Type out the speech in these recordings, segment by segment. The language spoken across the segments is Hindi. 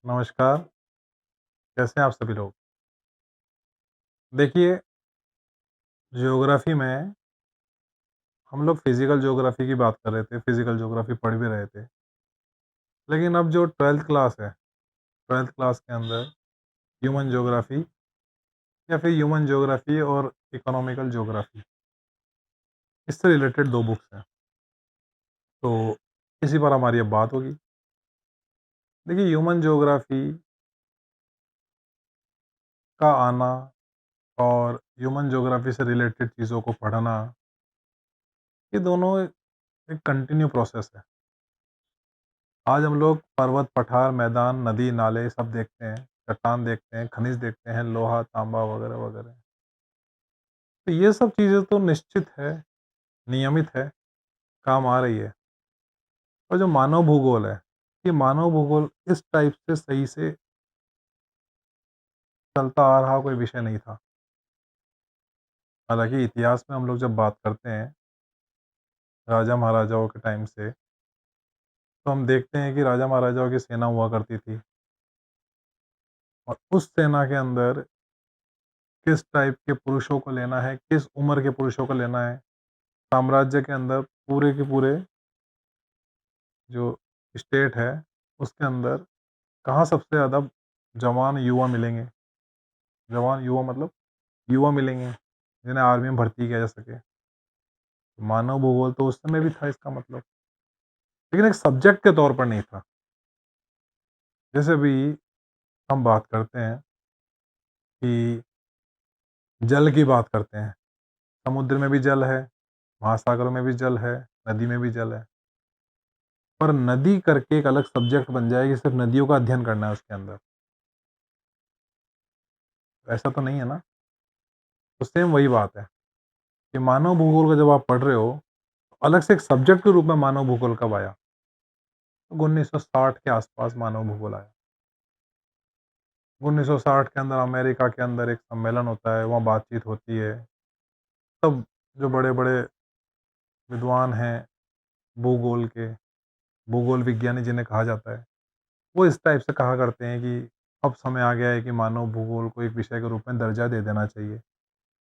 नमस्कार, कैसे हैं आप सभी लोग? देखिए, ज्योग्राफ़ी में हम लोग फ़िज़िकल ज्योग्राफ़ी की बात कर रहे थे, फ़िज़िकल ज्योग्राफ़ी पढ़ भी रहे थे। लेकिन अब जो 12th क्लास है, 12th क्लास के अंदर ह्यूमन ज्योग्राफ़ी या फिर ह्यूमन ज्योग्राफ़ी और इकोनॉमिकल ज्योग्राफ़ी, इससे रिलेटेड 2 बुक्स हैं। तो इसी पर हमारी अब बात होगी। देखिए, ह्यूमन ज्योग्राफ़ी का आना और ह्यूमन ज्योग्राफ़ी से रिलेटेड चीज़ों को पढ़ना, ये दोनों एक कंटिन्यू प्रोसेस है। आज हम लोग पर्वत, पठार, मैदान, नदी, नाले सब देखते हैं, चट्टान देखते हैं, खनिज देखते हैं, लोहा, तांबा वगैरह-वगैरह। तो ये सब चीज़ें तो निश्चित है, नियमित है, काम आ रही है। और जो मानव भूगोल है, ये मानव भूगोल इस टाइप से सही से चलता आ रहा कोई विषय नहीं था। हालाँकि इतिहास में हम लोग जब बात करते हैं, राजा-महाराजाओं के टाइम से, तो हम देखते हैं कि राजा-महाराजाओं की सेना हुआ करती थी और उस सेना के अंदर किस टाइप के पुरुषों को लेना है, किस उम्र के पुरुषों को लेना है, साम्राज्य के अंदर पूरे के पूरे जो स्टेट है, उसके अंदर कहाँ सबसे ज़्यादा जवान युवा मिलेंगे। जवान युवा मतलब युवा मिलेंगे, जिन्हें आर्मी में भर्ती किया जा सके। मानव भूगोल तो उस समय भी था इसका मतलब, लेकिन एक सब्जेक्ट के तौर पर नहीं था। जैसे अभी हम बात करते हैं कि जल की बात करते हैं, समुद्र में भी जल है, महासागरों में भी जल है, नदी में भी जल है। पर नदी करके एक अलग सब्जेक्ट बन जाएगी, सिर्फ़ नदियों का अध्ययन करना है उसके अंदर, ऐसा तो नहीं है ना? तो सेम वही बात है कि मानव भूगोल का जब आप पढ़ रहे हो, तो अलग से एक सब्जेक्ट के रूप में मानव भूगोल कब आया? तो 1960 के आसपास मानव भूगोल आया। 1960 के अंदर अमेरिका के अंदर एक सम्मेलन होता है, वहाँ बातचीत होती है। तब जो बड़े-बड़े विद्वान हैं भूगोल के, भूगोल विज्ञानी जिन्हें कहा जाता है, वो इस टाइप से कहा करते हैं कि अब समय आ गया है कि मानव भूगोल को एक विषय के रूप में दर्जा दे देना चाहिए।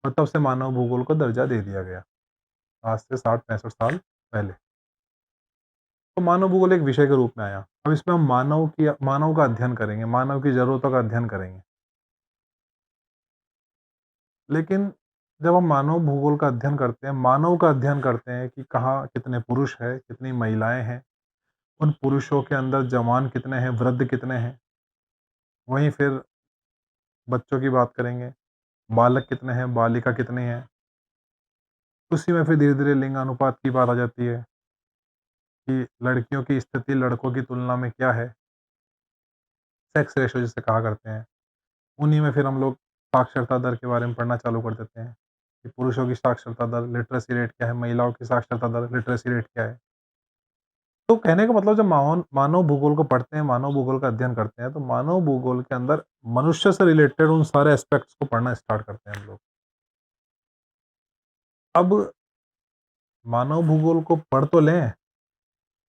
और तब से मानव भूगोल को दर्जा दे दिया गया, आज से 60-65 साल पहले। तो मानव भूगोल एक विषय के रूप में आया। अब इसमें हम मानव का अध्ययन करेंगे, मानव की ज़रूरतों का अध्ययन करेंगे। लेकिन जब हम मानव भूगोल का अध्ययन करते हैं, मानव का अध्ययन करते हैं कि कहाँ कितने पुरुष हैं, कितनी महिलाएँ हैं, उन पुरुषों के अंदर जवान कितने हैं, वृद्ध कितने हैं, वहीं फिर बच्चों की बात करेंगे, बालक कितने हैं, बालिका कितनी हैं। उसी में फिर धीरे-धीरे लिंग अनुपात की बात आ जाती है कि लड़कियों की स्थिति लड़कों की तुलना में क्या है, सेक्स रेशियो जिसे कहा करते हैं। उन्हीं में फिर हम लोग साक्षरता दर के बारे में पढ़ना चालू कर देते हैं कि पुरुषों की साक्षरता दर, लिटरेसी रेट क्या है, महिलाओं की साक्षरता दर, लिटरेसी रेट क्या है। तो कहने का मतलब जब मानव भूगोल को पढ़ते हैं, मानव भूगोल का अध्ययन करते हैं, तो मानव भूगोल के अंदर मनुष्य से रिलेटेड उन सारे एस्पेक्ट्स को पढ़ना स्टार्ट करते हैं हम लोग। अब मानव भूगोल को पढ़ तो लें,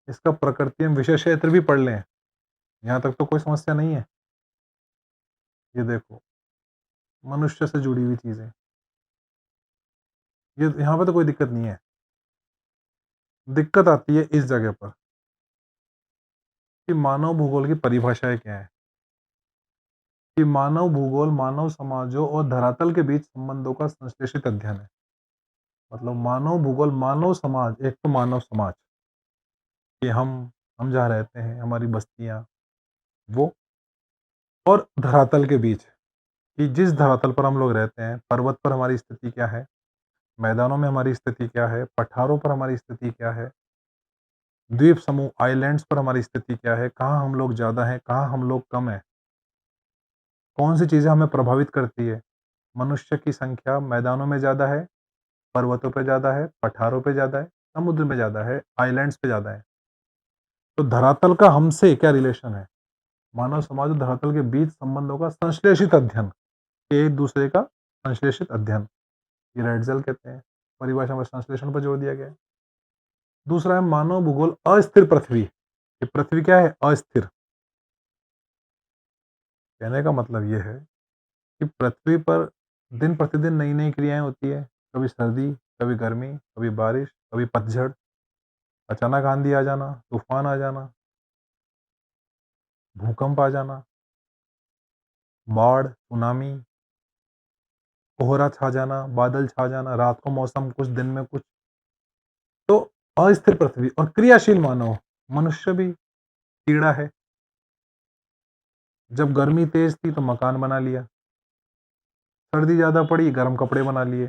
इसका प्रकृति एवं विषय क्षेत्र भी पढ़ लें, यहाँ तक तो कोई समस्या नहीं है। ये देखो, मनुष्य से जुड़ी हुई चीज़ें, ये यहाँ पे तो कोई दिक्कत नहीं है। दिक्कत आती है इस जगह पर कि मानव भूगोल की परिभाषाएँ क्या हैं? कि मानव भूगोल मानव समाजों और धरातल के बीच संबंधों का संश्लेषित अध्ययन है। मतलब मानव भूगोल मानव समाज, एक तो मानव समाज कि हम जहाँ रहते हैं, हमारी बस्तियाँ, वो और धरातल के बीच कि जिस धरातल पर हम लोग रहते हैं, पर्वत पर हमारी स्थिति क्या है, मैदानों में हमारी स्थिति क्या है, पठारों पर हमारी स्थिति क्या है, द्वीप समूह आइलैंड्स पर हमारी स्थिति क्या है, कहाँ हम लोग ज़्यादा हैं, कहाँ हम लोग कम हैं, कौन-सी चीज़ें हमें प्रभावित करती है। मनुष्य की संख्या मैदानों में ज़्यादा है, पर्वतों पे ज़्यादा है, पठारों पे ज़्यादा है, समुद्र में ज़्यादा है, आइलैंड्स पे ज़्यादा है। तो धरातल का हमसे क्या रिलेशन है? मानव समाज और धरातल के बीच संबंधों का संश्लेषित अध्ययन, एक दूसरे का संश्लेषित अध्ययन, ये रेडज़ेल कहते हैं। परिभाषा में संश्लेषण पर जोर दिया गया है। दूसरा है मानव भूगोल अस्थिर पृथ्वी। ये पृथ्वी क्या है? अस्थिर। कहने का मतलब ये है कि पृथ्वी पर दिन प्रतिदिन नई-नई क्रियाएँ होती है। कभी सर्दी, कभी गर्मी, कभी बारिश, कभी पतझड़, अचानक आंधी आ जाना, तूफ़ान आ जाना, भूकंप आ जाना, बाढ़, सुनामी, कोहरा छा जाना, बादल छा जाना, रात को मौसम कुछ, दिन में कुछ। तो अस्थिर पृथ्वी और क्रियाशील मानव, मनुष्य भी कीड़ा है। जब गर्मी तेज़ थी तो मकान बना लिया, सर्दी ज़्यादा पड़ी, गर्म कपड़े बना लिए।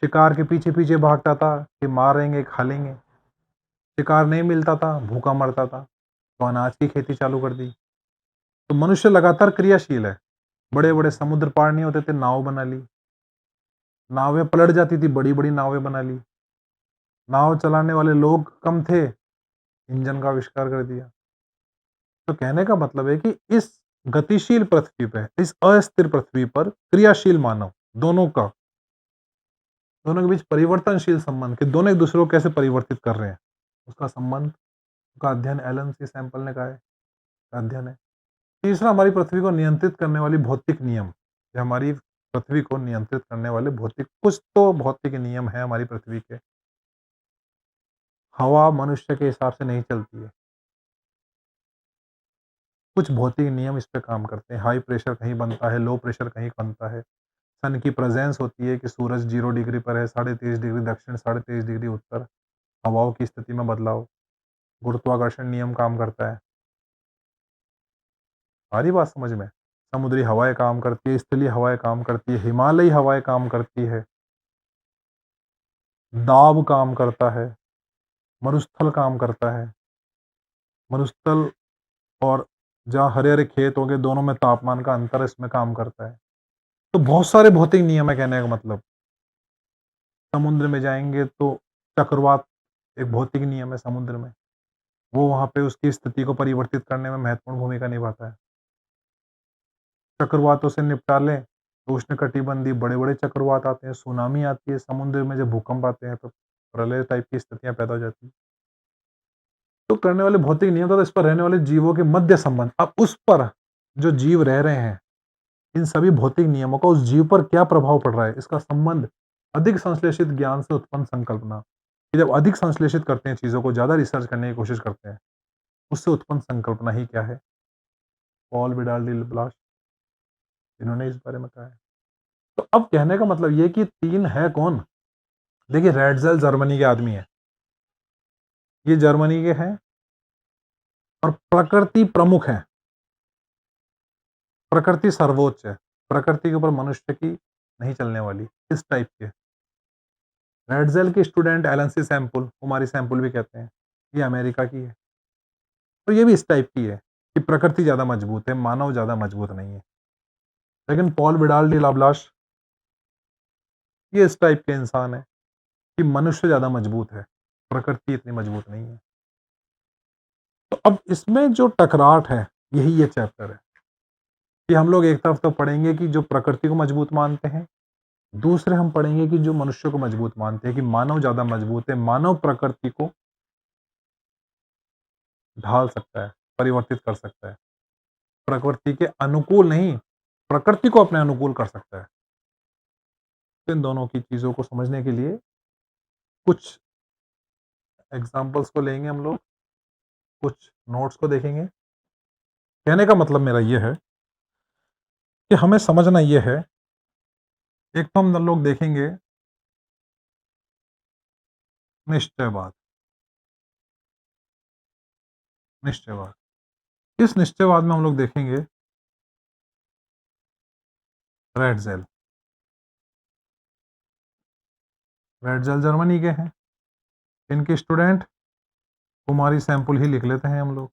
शिकार के पीछे-पीछे भागता था कि मारेंगे, खा लेंगे। शिकार नहीं मिलता था, भूखा मरता था, तो अनाज की खेती चालू कर दी। तो मनुष्य लगातार क्रियाशील है। बड़े-बड़े समुद्र पार नहीं होते थे, नाव बना ली। नावें पलट जाती थी, बड़ी-बड़ी नावें बना ली। नाव चलाने वाले लोग कम थे, इंजन का आविष्कार कर दिया। तो कहने का मतलब है कि इस गतिशील पृथ्वी पे, इस अस्थिर पृथ्वी पर क्रियाशील मानव, दोनों के बीच परिवर्तनशील संबंध कि दोनों एक-दूसरे को कैसे परिवर्तित कर रहे हैं, उसका संबंध का अध्ययन एलन सी सैंपल ने कहा है, अध्ययन है। तीसरा, हमारी पृथ्वी को नियंत्रित करने वाली भौतिक नियम। ये हमारी पृथ्वी को नियंत्रित करने वाले कुछ तो भौतिक नियम है हमारी पृथ्वी के। हवा मनुष्य के हिसाब से नहीं चलती है। कुछ भौतिक नियम इस पे काम करते हैं। हाई प्रेशर कहीं बनता है, लो प्रेशर कहीं बनता है। सन की प्रेजेंस होती है कि सूरज 0 डिग्री पर है, 23.5 डिग्री दक्षिण, 23.5 डिग्री उत्तर। हवाओं की स्थिति में बदलाव, गुरुत्वाकर्षण नियम काम करता है। आ रही बात समझ में? समुद्री हवाएँ काम करती है, स्थलीय हवाएँ काम करती है, हिमालयी हवाएँ काम करती है, दाब काम करता है, मरुस्थल काम करता है। मरुस्थल और जहाँ हरे-हरे खेत होंगे, दोनों में तापमान का अंतर इसमें काम करता है। तो बहुत सारे भौतिक नियम है कहने का मतलब। समुद्र में जाएँगे तो चक्रवात एक भौतिक नियम है समुद्र में। वो वहाँ पे उसकी स्थिति को परिवर्तित करने में महत्वपूर्ण भूमिका निभाता है। चक्रवातों से निपटा लें, तो उष्णकटिबंधीय बड़े-बड़े चक्रवात आते हैं, सुनामी आती है, समुद्र में जब भूकंप आते हैं तो प्रलय टाइप की स्थितियाँ पैदा हो जाती हैं। तो करने वाले भौतिक नियम तथा इस पर रहने वाले जीवों के मध्य संबंध। अब उस पर जो जीव रह रहे हैं, इन सभी भौतिक नियमों का उस जीव पर क्या प्रभाव पड़ रहा है, इसका संबंध अधिक संश्लेषित ज्ञान से उत्पन्न संकल्पना। कि जब अधिक संश्लेषित करते हैं चीज़ों को, ज़्यादा रिसर्च करने की कोशिश करते हैं, उससे उत्पन्न संकल्पना ही क्या है? पॉल विडाल डी ब्लास, इन्होंने इस बारे में कहा है। तो अब कहने का मतलब ये कि 3 है कौन? देखिए, रैटज़ेल जर्मनी के आदमी हैं। ये जर्मनी के हैं और प्रकृति प्रमुख हैं। प्रकृति सर्वोच्च है। प्रकृति के ऊपर मनुष्य की नहीं चलने वाली, इस टाइप के। रैटज़ेल की स्टूडेंट एलन सी सैंपल, कुमारी सैंपल भी कहते हैं, ये अमेरिका की है। तो ये भी इस टाइप की है कि प्रकृति ज़्यादा मजबूत है, मानव ज़्यादा मजबूत नहीं है। लेकिन पॉल विडाल डी लाब्लाश, ये इस टाइप के इंसान है कि मनुष्य ज़्यादा मजबूत है, प्रकृति इतनी मजबूत नहीं है। तो अब इसमें जो टकराट है, यही ये चैप्टर है कि हम लोग एक तरफ तो पढ़ेंगे कि जो प्रकृति को मजबूत मानते हैं, दूसरे हम पढ़ेंगे कि जो मनुष्य को मजबूत मानते हैं कि मानव ज़्यादा मजबूत है, मानव प्रकृति को ढाल सकता है, परिवर्तित कर सकता है। प्रकृति के अनुकूल नहीं, प्रकृति को अपने अनुकूल कर सकता है। तो इन दोनों की चीज़ों को समझने के लिए कुछ एग्ज़ाम्पल्स को लेंगे हम लोग, कुछ नोट्स को देखेंगे। कहने का मतलब मेरा ये है कि हमें समझना ये है, एक तो हम लोग देखेंगे निश्चयवाद। निश्चयवाद। इस निश्चयवाद में हम लोग देखेंगे रैटज़ेल। रैटज़ेल जर्मनी के हैं। इनके स्टूडेंट कुमारी सैंपल ही लिख लेते हैं हम लोग।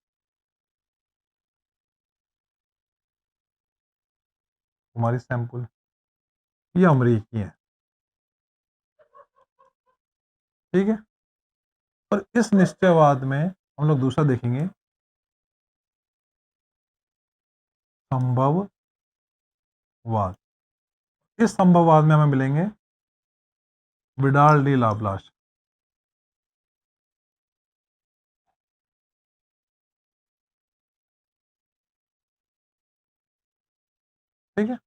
कुमारी सैंपल, ये अमरीकी हैं। ठीक है? और इस निश्चयवाद में हम लोग दूसरा देखेंगे संभववाद। इस संभववाद में हमें मिलेंगे विडाल डी लाप्लास। ठीक है।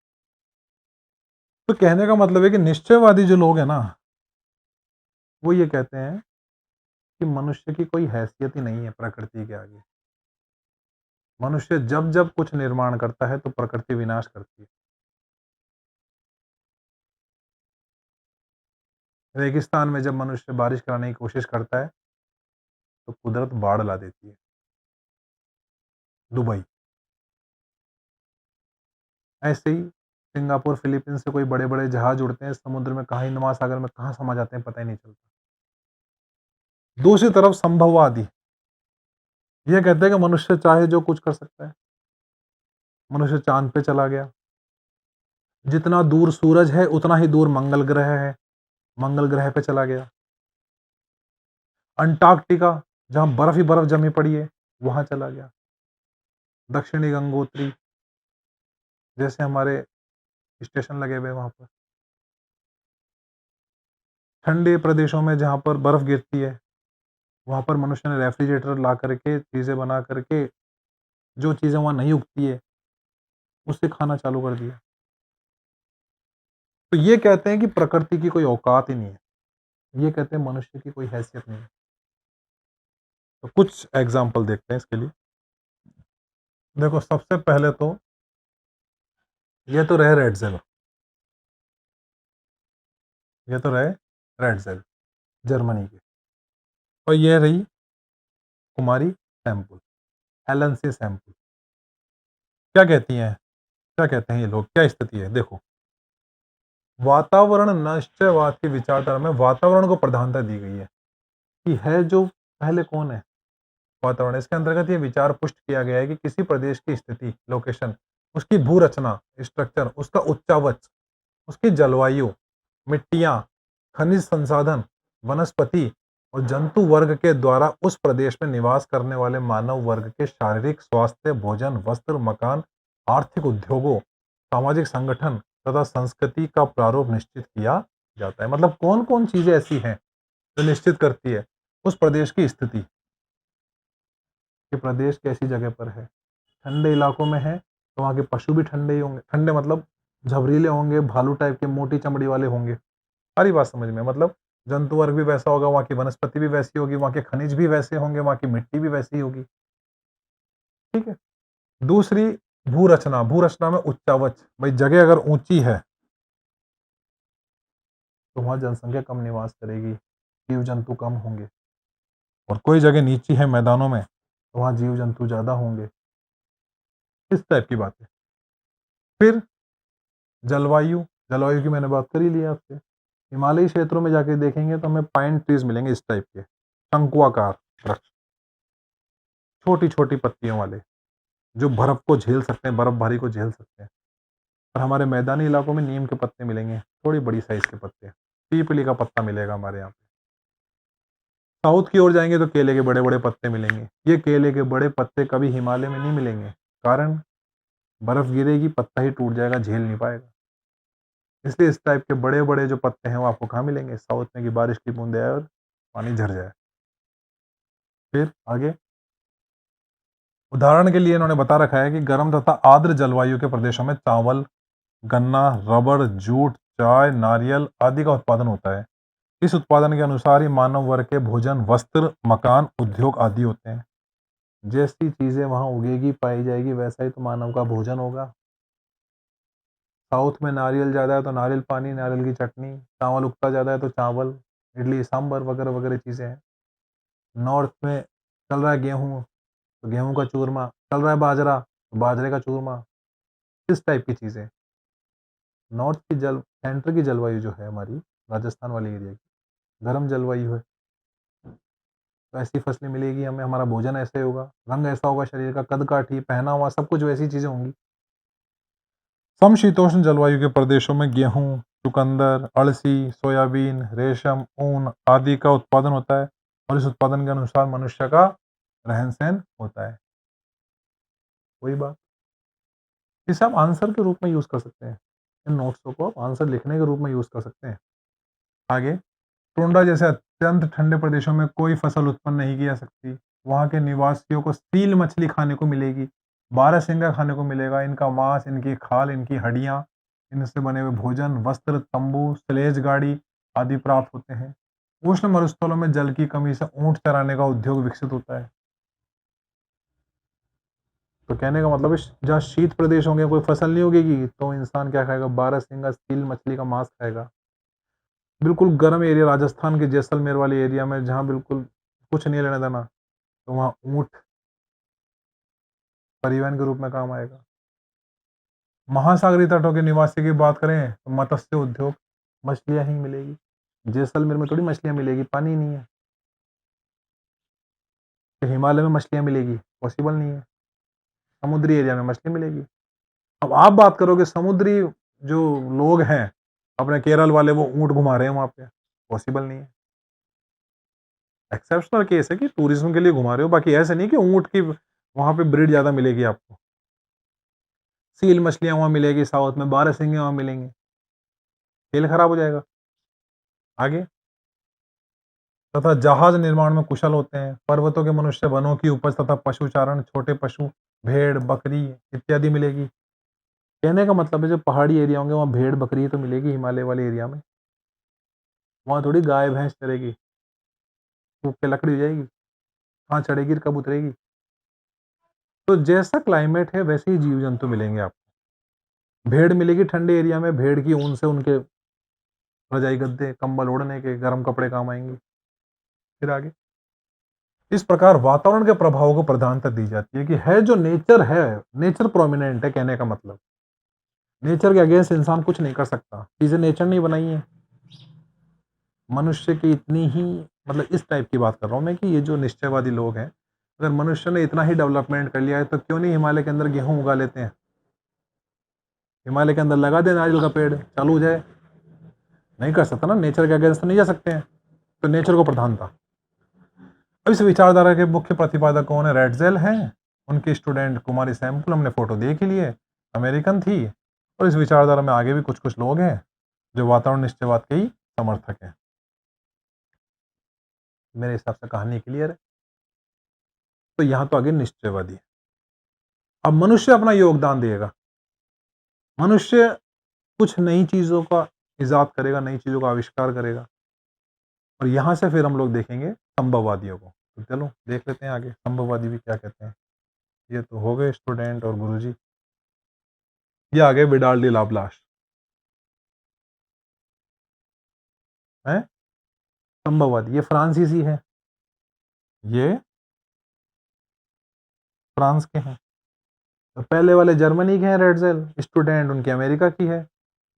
तो कहने का मतलब है कि निश्चयवादी जो लोग हैं ना, वो ये कहते हैं कि मनुष्य की कोई हैसियत ही नहीं है प्रकृति के आगे। मनुष्य जब जब कुछ निर्माण करता है तो प्रकृति विनाश करती है। रेगिस्तान में जब मनुष्य बारिश कराने की कोशिश करता है तो कुदरत बाढ़ ला देती है। दुबई ऐसे ही सिंगापुर, फिलीपींस से कोई बड़े-बड़े जहाज उड़ते हैं, समुद्र में कहाँ, हिंद महासागर में कहाँ समा जाते हैं पता ही नहीं चलता। दूसरी तरफ संभववादी ये कहते हैं कि मनुष्य चाहे जो कुछ कर सकता है। मनुष्य चाँद पे चला गया। जितना दूर सूरज है उतना ही दूर मंगल ग्रह है। मंगल ग्रह पे चला गया। अंटार्कटिका जहाँ बर्फ ही बर्फ जमी पड़ी है, वहाँ चला गया। दक्षिणी गंगोत्री जैसे हमारे स्टेशन लगे हुए हैं वहाँ पर। ठंडे प्रदेशों में जहाँ पर बर्फ गिरती है, वहाँ पर मनुष्य ने रेफ्रिजरेटर ला करके, चीज़ें बना करके, जो चीज़ें वहाँ नहीं उगती है, उससे खाना चालू कर दिया। तो ये कहते हैं कि प्रकृति की कोई औकात ही नहीं है। ये कहते हैं मनुष्य की कोई हैसियत नहीं है। तो कुछ एग्ज़ाम्पल देखते हैं इसके लिए। देखो सबसे पहले तो ये तो रहे रेड ज़ेल। ये तो रहे रेड ज़ेल जर्मनी के। और ये रही कुमारी सैंपल, हेलन सी सैंपल। क्या कहती हैं? क्या कहते हैं ये लोग? क्या स्थिति है? देखो, वातावरण निश्चयवाद की विचारधारा में वातावरण को प्रधानता दी गई है कि है जो पहले कौन है? वातावरण। इसके अंतर्गत ये विचार पुष्ट किया गया है कि किसी प्रदेश की स्थिति, लोकेशन, उसकी भू रचना, स्ट्रक्चर, उसका उच्चावच, उसकी जलवायु, मिट्टियाँ, खनिज संसाधन, वनस्पति और जंतु वर्ग के द्वारा उस प्रदेश में निवास करने वाले मानव वर्ग के शारीरिक स्वास्थ्य, भोजन, वस्त्र, मकान, आर्थिक उद्योगों, सामाजिक संगठन तथा संस्कृति का प्रारूप निश्चित किया जाता है। मतलब कौन-कौन चीज़ें ऐसी हैं जो निश्चित करती है उस प्रदेश की स्थिति, कि प्रदेश कैसी जगह पर है। ठंडे इलाकों में है तो वहाँ के पशु भी ठंडे ही होंगे। ठंडे मतलब झबरीले होंगे, भालू टाइप के, मोटी चमड़ी वाले होंगे। सारी बात समझ में, मतलब जंतु वर्ग भी वैसा होगा, वहाँ की वनस्पति भी वैसी होगी, वहाँ के खनिज भी वैसे होंगे, वहाँ की मिट्टी भी वैसी होगी। ठीक है। दूसरी भू रचना। भू रचना में उच्चावच, भाई जगह अगर ऊंची है तो वहाँ जनसंख्या कम निवास करेगी, जीव जंतु कम होंगे। और कोई जगह नीची है मैदानों में तो वहाँ जीव जंतु ज्यादा होंगे। इस टाइप की बात है। फिर जलवायु। जलवायु की मैंने बात कर ही ली आपसे। हिमालयी क्षेत्रों में जाके देखेंगे तो हमें पाइन ट्रीज मिलेंगे इस टाइप के, शंकुआकार वृक्ष, छोटी छोटी पत्तियों वाले, जो बर्फ को झेल सकते हैं, बर्फबारी को झेल सकते हैं। और हमारे मैदानी इलाकों में नीम के पत्ते मिलेंगे, थोड़ी बड़ी साइज के पत्ते। पीपली का पत्ता मिलेगा हमारे यहाँ पे। साउथ की ओर जाएंगे तो केले के बड़े बड़े पत्ते मिलेंगे। ये केले के बड़े पत्ते कभी हिमालय में नहीं मिलेंगे, कारण बर्फ गिरेगी, पत्ता ही टूट जाएगा, झेल नहीं पाएगा। इसलिए इस टाइप के बड़े बड़े जो पत्ते हैं वो आपको कहाँ मिलेंगे? साउथ में, कि बारिश की बूंदे आए और पानी झर जाए। फिर आगे उदाहरण के लिए इन्होंने बता रखा है कि गर्म तथा आर्द्र जलवायु के प्रदेशों में चावल, गन्ना, रबर, जूट, चाय, नारियल आदि का उत्पादन होता है। इस उत्पादन के अनुसार ही मानव वर्ग के भोजन, वस्त्र, मकान, उद्योग आदि होते हैं। जैसी चीजें वहां उगेगी, पाई जाएगी, वैसा ही तो मानव का भोजन होगा। साउथ में नारियल ज़्यादा है तो नारियल पानी, नारियल की चटनी। चावल उगता ज़्यादा है तो चावल, इडली सांभर वगैरह वगैरह चीज़ें हैं। नॉर्थ में चल रहा है गेहूँ तो गेहूँ का चूरमा, चल रहा है बाजरा तो बाजरे का चूरमा। इस टाइप की चीज़ें। नॉर्थ की सेंटर की जलवायु जो है हमारी, राजस्थान वाली एरिया की गर्म जलवायु है, तो ऐसी फसलें मिलेगी हमें, हमारा भोजन ऐसे होगा, रंग ऐसा होगा शरीर का, कद काठी, पहना हुआ, सब कुछ वैसी चीज़ें होंगी। समशीतोष्ण जलवायु के प्रदेशों में गेहूं, चुकंदर, अड़सी, सोयाबीन, रेशम, ऊन आदि का उत्पादन होता है और इस उत्पादन के अनुसार मनुष्य का रहन सहन होता है। वही बात, इसे आप आंसर के रूप में यूज कर सकते हैं। इन नोट्सों को आप आंसर लिखने के रूप में यूज कर सकते हैं। आगे, टोंडा जैसे अत्यंत ठंडे प्रदेशों में कोई फसल उत्पन्न नहीं की जा सकती। वहाँ के निवासियों को सील मछली खाने को मिलेगी, बारहसिंगा खाने को मिलेगा, इनका मांस, इनकी खाल, इनकी हड्डियाँ, इनसे बने हुए भोजन, वस्त्र, तंबू, स्लेज गाड़ी आदि प्राप्त होते हैं। उष्ण मरुस्थलों में जल की कमी से ऊँट चराने का उद्योग विकसित होता है। तो कहने का मतलब है जहाँ शीत प्रदेश होंगे, कोई फसल नहीं उगेगी, तो इंसान क्या खाएगा? बारहसिंगा सील मछली का मांस खाएगा। बिल्कुल गर्म एरिया राजस्थान के जैसलमेर वाले एरिया में जहाँ बिल्कुल कुछ नहीं लेना देना, तो वहाँ ऊँट परिवहन के रूप में काम आएगा। महासागरीय तटों के निवासी की बात करें तो मत्स्य उद्योग, मछलियाँ ही मिलेगी। जैसलमेर में थोड़ी मछलियाँ मिलेगी, पानी नहीं है। तो हिमालय में मछलियाँ मिलेगी, पॉसिबल नहीं है। समुद्री एरिया में मछली मिलेगी। अब आप बात करोगे समुद्री जो लोग हैं, अपने केरल वाले, वो ऊँट घुमा रहे हैं वहाँ पे, पॉसिबल नहीं है। एक्सेप्शनल केस है कि टूरिज्म के लिए घुमा रहे हो, बाकी ऐसे नहीं कि ऊँट की वहाँ पे ब्रीड ज़्यादा मिलेगी आपको। सील मछलियाँ वहाँ मिलेगी साउथ में, बारहसिंगे वहाँ मिलेंगे, खेल खराब हो जाएगा। आगे तथा जहाज निर्माण में कुशल होते हैं। पर्वतों के मनुष्य वनों की उपज तथा पशुचारण, छोटे पशु, भेड़, बकरी इत्यादि मिलेगी। कहने का मतलब है जो पहाड़ी एरिया होंगे वहाँ भेड़ बकरी तो मिलेगी, हिमालय वाले एरिया में। वहाँ थोड़ी गाय भैंस चरेगी, सूख के लकड़ी हो जाएगी, कहाँ चढ़ेगी कब उतरेगी। तो जैसा क्लाइमेट है वैसे ही जीव जंतु मिलेंगे आपको। भेड़ मिलेगी ठंडे एरिया में, भेड़ की ऊन से उनके रजाई गद्दे कंबल ओढ़ने के, गर्म कपड़े काम आएंगे। फिर आगे इस प्रकार वातावरण के प्रभावों को प्रधानता दी जाती है कि है जो नेचर है, नेचर प्रोमिनेंट है। कहने का मतलब नेचर के अगेंस्ट इंसान कुछ नहीं कर सकता, चीजें नेचर नहीं बनाई है। मनुष्य की इतनी ही, मतलब इस टाइप की बात कर रहा हूं मैं कि ये जो निश्चयवादी लोग हैं, अगर मनुष्य ने इतना ही डेवलपमेंट कर लिया है तो क्यों नहीं हिमालय के अंदर गेहूं उगा लेते हैं? हिमालय के अंदर लगा दें नारियल का पेड़, चालू हो जाए। नहीं कर सकता ना, नेचर के अगेंस्ट नहीं जा सकते हैं, तो नेचर को प्रधानता। अब इस विचारधारा के मुख्य प्रतिपादक कौन है? रेडजेल हैं, उनकी स्टूडेंट कुमारी सैम्पल, हमने फोटो देख ही ली है, अमेरिकन थी। और इस विचारधारा में आगे भी कुछ कुछ लोग हैं जो वातावरण निश्चयवाद के ही समर्थक हैं। मेरे हिसाब से कहानी क्लियर है। तो यहां तो आगे निश्चयवादी है। अब मनुष्य अपना योगदान देगा, मनुष्य कुछ नई चीजों का इजाद करेगा, नई चीजों का आविष्कार करेगा। और यहां से फिर हम लोग देखेंगे संभववादियों को। तो चलो देख लेते हैं आगे संभववादी भी क्या कहते हैं। ये तो हो गए स्टूडेंट और गुरुजी। ये आ गए विडाल डी लाप्लास है, संभववादी। ये फ्रांसीसी है, ये फ्रांस के हैं। तो पहले वाले जर्मनी के हैं रेडजेल, स्टूडेंट उनकी अमेरिका की है।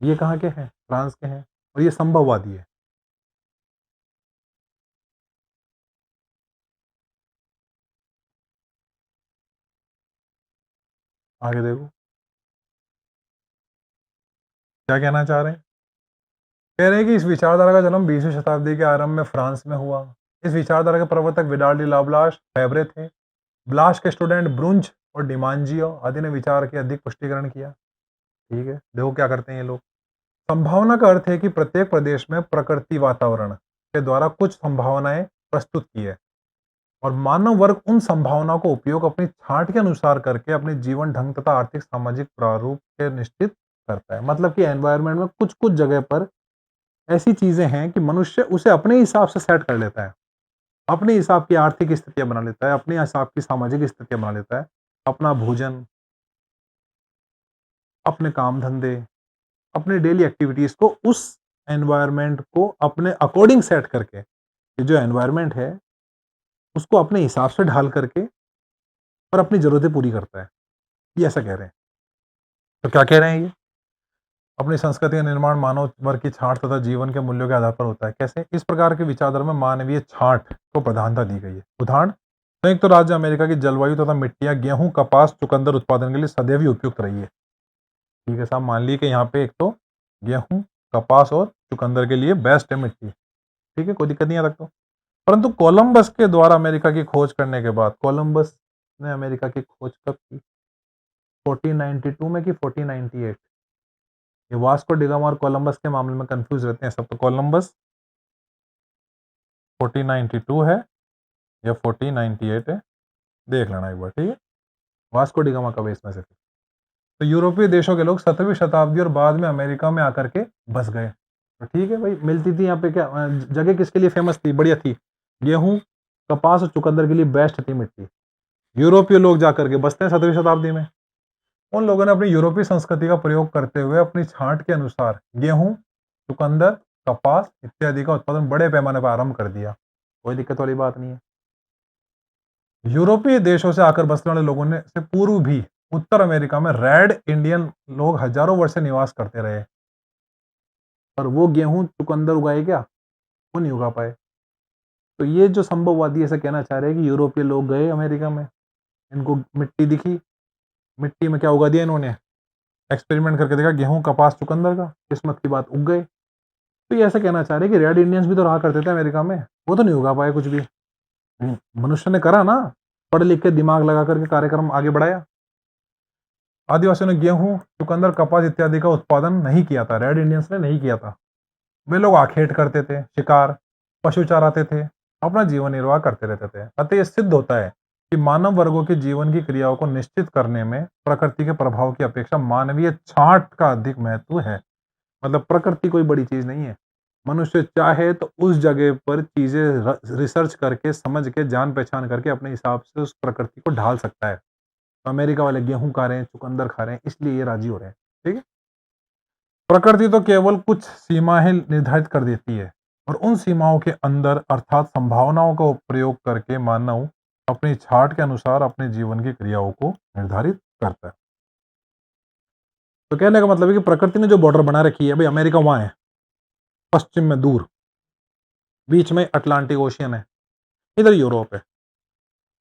ये कहाँ के हैं? फ्रांस के हैं। और ये संभववादी है। आगे देखो क्या कहना चाह रहे हैं। कह रहे हैं कि इस विचारधारा का जन्म 20वीं शताब्दी के आरंभ में फ्रांस में हुआ। इस विचारधारा के प्रवर्तक विडाल डी लाप्लास फेवरे थे। ब्लाश के स्टूडेंट ब्रुंच और डिमांजियो आदि ने विचार की अधिक पुष्टिकरण किया। ठीक है, देखो क्या करते हैं ये लोग। संभावना का अर्थ है कि प्रत्येक प्रदेश में प्रकृति वातावरण के द्वारा कुछ संभावनाएं प्रस्तुत की है, और मानव वर्ग उन संभावनाओं को उपयोग अपनी छांट के अनुसार करके अपने जीवन ढंग तथा आर्थिक सामाजिक प्रारूप के निश्चित करता है। मतलब कि एनवायरनमेंट में कुछ कुछ जगह पर ऐसी चीजें हैं कि मनुष्य उसे अपने हिसाब से सेट कर लेता है, अपने हिसाब की आर्थिक स्थितियां बना लेता है, अपने हिसाब की सामाजिक स्थितियां बना लेता है, अपना भोजन, अपने काम धंधे, अपने डेली एक्टिविटीज को उस एनवायरनमेंट को अपने अकॉर्डिंग सेट करके, ये जो एनवायरनमेंट है उसको अपने हिसाब से ढाल करके और अपनी जरूरतें पूरी करता है। ये ऐसा कह रहे हैं। तो क्या कह रहे हैं ये? अपनी संस्कृति का निर्माण मानव वर्ग की छांट तथा जीवन के मूल्यों के आधार पर होता है। कैसे? इस प्रकार के विचारधारा में मानवीय छांट को प्रधानता दी गई है। उदाहरण, संयुक्त तो राज्य अमेरिका की जलवायु तथा मिट्टियां गेहूं, कपास, चुकंदर उत्पादन के लिए सदैव ही उपयुक्त रही है। ठीक है साहब, मान ली कि यहाँ पे एक तो गेहूं, कपास और चुकंदर के लिए बेस्ट है मिट्टी। ठीक है, कोई दिक्कत नहीं है तक तो। परंतु कोलंबस के द्वारा अमेरिका की खोज करने के बाद, कोलंबस ने अमेरिका की खोज कब की? 1492 में कि 1498? ये वास्को डिगामा और कोलंबस के मामले में कंफ्यूज रहते हैं सब। तो कोलंबस 1492 है या 1498 है, देख लेना एक बार। ठीक है, वास्को डी गामा कब इसमें से थे? तो यूरोपीय देशों के लोग 17वीं शताब्दी और बाद में अमेरिका में आकर के बस गए। तो ठीक है भाई, मिलती थी यहाँ पे क्या जगह किसके लिए फेमस थी, बढ़िया थी, गेहूं, कपास और चुकंदर के लिए बेस्ट थी मिट्टी। यूरोपीय लोग जाकर के बसते हैं 17वीं शताब्दी में। उन लोगों ने अपनी यूरोपीय संस्कृति का प्रयोग करते हुए अपनी छांट के अनुसार गेहूं, चुकंदर, कपास इत्यादि का उत्पादन बड़े पैमाने पर आरंभ कर दिया। कोई दिक्कत वाली बात नहीं है। यूरोपीय देशों से आकर बसने वाले लोगों ने से पूर्व भी उत्तर अमेरिका में रेड इंडियन लोग हजारों वर्ष से निवास करते रहे, पर वो गेहूं चुकंदर उगाए क्या? वो नहीं उगा पाए। तो ये जो संभववादी ऐसा कहना चाह रहे हैं कि यूरोपीय लोग गए अमेरिका में, इनको मिट्टी दिखी, मिट्टी में क्या उगा दिया इन्होंने, एक्सपेरिमेंट करके देखा गेहूं कपास चुकंदर का, किस्मत की बात उग गए। तो ये ऐसा कहना चाह रहे हैं कि रेड इंडियंस भी तो रहा करते थे अमेरिका में, वो तो नहीं उगा पाए कुछ भी। मनुष्य ने करा ना, पढ़ लिख के दिमाग लगा करके कार्यक्रम आगे बढ़ाया। आदिवासियों ने गेहूं, चुकंदर, कपास इत्यादि का उत्पादन नहीं किया था, रेड इंडियंस ने नहीं किया था। वे लोग आखेट करते थे, शिकार, पशु चराते थे, अपना जीवन निर्वाह करते रहते थे। अतः यह सिद्ध होता है कि मानव वर्गों के जीवन की क्रियाओं को निश्चित करने में प्रकृति के प्रभाव की अपेक्षा मानवीय छांट का अधिक महत्व है। मतलब प्रकृति कोई बड़ी चीज नहीं है। मनुष्य चाहे तो उस जगह पर चीजें रिसर्च करके, समझ के, जान पहचान करके अपने हिसाब से उस प्रकृति को ढाल सकता है। तो अमेरिका वाले गेहूं खा रहे हैं, चुकंदर खा रहे हैं, इसलिए ये राजी हो रहे हैं। ठीक है। प्रकृति तो केवल कुछ सीमाएं निर्धारित कर देती है और उन सीमाओं के अंदर अर्थात संभावनाओं का प्रयोग करके मानव अपनी छाट के अनुसार अपने जीवन की क्रियाओं को निर्धारित करता है। तो कहने का मतलब है कि प्रकृति ने जो बॉर्डर बना रखी है, भाई अमेरिका वहां है, पश्चिम में दूर, बीच में अटलांटिक ओशियन है, इधर यूरोप है।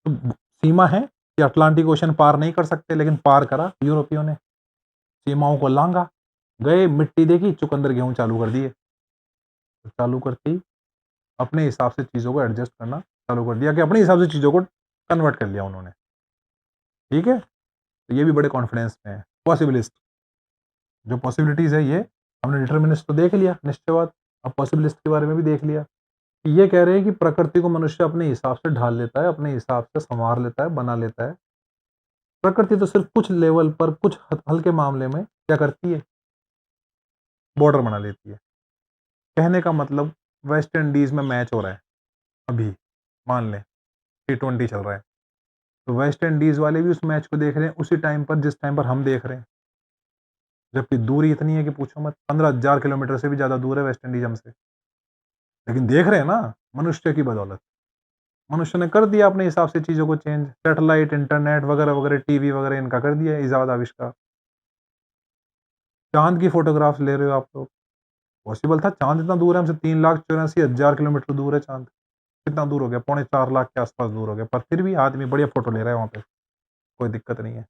तो सीमा है कि अटलांटिक ओशियन पार नहीं कर सकते, लेकिन पार करा यूरोपियों ने, सीमाओं को लांगा, गए, मिट्टी देखी, चुकंदर गेहूं चालू कर दिए। तो चालू करके ही अपने हिसाब से चीज़ों को एडजस्ट करना चालू कर दिया, कि अपने हिसाब से चीज़ों को कन्वर्ट कर लिया उन्होंने। ठीक है। तो ये भी बड़े कॉन्फिडेंस में है। पॉसिबिलिस्ट, जो पॉसिबिलिटीज़ है, ये हमने डिटर्मिनिस्ट तो देख लिया, निश्चयवाद, अब पॉसिबिलिस्ट के बारे में भी देख लिया। ये कह रहे हैं कि प्रकृति को मनुष्य अपने हिसाब से ढाल लेता है, अपने हिसाब से संवार लेता है, बना लेता है। प्रकृति तो सिर्फ कुछ लेवल पर, कुछ हल्के मामले में क्या करती है, बॉर्डर बना लेती है। कहने का मतलब, वेस्ट इंडीज में मैच हो रहा है अभी, मान लें T20 चल रहा है, तो वेस्ट इंडीज वाले भी उस मैच को देख रहे हैं उसी टाइम पर जिस टाइम पर हम देख रहे हैं, जबकि दूरी इतनी है कि पूछो मत, 15,000 किलोमीटर से भी ज्यादा दूर है वेस्ट इंडीज हमसे, लेकिन देख रहे हैं ना, मनुष्य की बदौलत। मनुष्य ने कर दिया अपने हिसाब से चीजों को चेंज, सैटेलाइट, इंटरनेट वगैरह वगैरह, टीवी वगैरह, इनका कर दिया इजाद, आविष्कार। चांद की फोटोग्राफ्स ले रहे हो आप लोग, पॉसिबल था? चांद इतना दूर है हमसे, 3,84,000 किलोमीटर दूर है चांद। कितना दूर हो गया? 4.25 लाख के आसपास दूर हो गया, पर फिर भी आदमी बढ़िया फोटो ले रहा है वहां पे, कोई दिक्कत नहीं है।